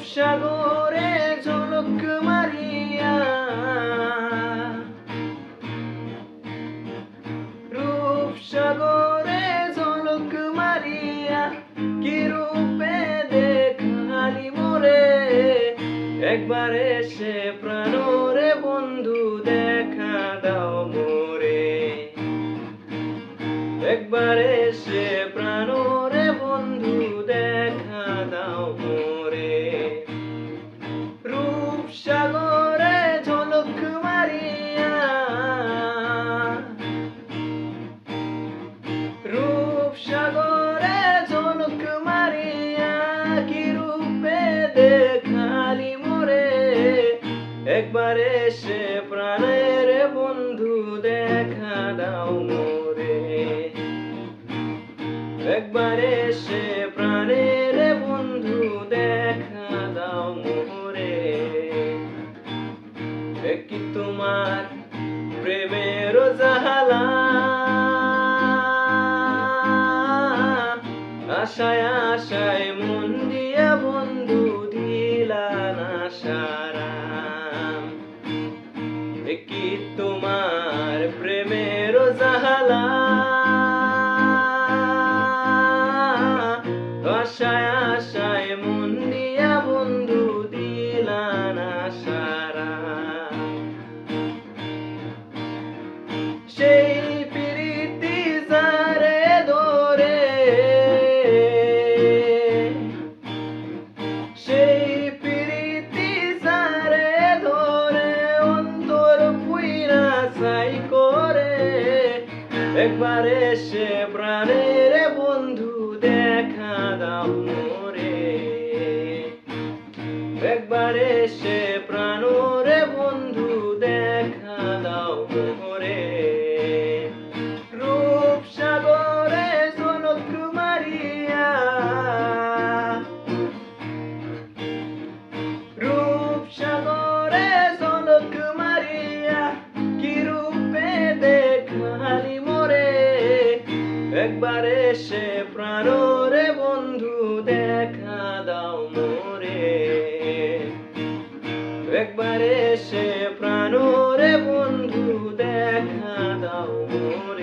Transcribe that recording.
রূপসাগরে ঝলক মারিয়া, রূপসাগরে ঝলক মারিয়া কি রূপে দেখালি মোরে। একবার এসে প্রাণরে বন্ধু দেখা দাও মোরে। একবার এসে প্রাণরে বন্ধু দেখা দাও মোরে। রূপসাগরে ঝলক মারিয়া, রূপসাগরে ঝলক মারিয়া কি রূপে দেখালি মোরে। একবার এসে প্রাণের বন্ধু দেখা দাও মোরে। একবার এসে প্রাণের বন্ধু দেখা দাও মোরে। কি তোমার প্রেমের জাহালা, আশায় আশায় মন দিয়া বন্ধু দিলা না সারা। কি তোমার প্রেমের জাহালা, আশায় আশায় মন দিয়া বন্ধু দিলা না সারা। সেই প্রীতি যারে ধরে, সেই প্রীতি যারে ধরে অন্তর পুইরা ছাই করে। একবার এসে প্রাণের বন্ধু দেখা দাও মোরে। একবার এসে প্রাণরে বন্ধু দেখা দাও মোরে। রূপসাগরে ঝলক মারিয়া, রূপসাগরে ঝলক মারিয়া কি রূপে দেখালি মোরে। একবার এসে প্রাণরে বন্ধু দেখা দাও মোরে। একবার এসে প্রাণরে বন্ধু দেখা দাও মোরে।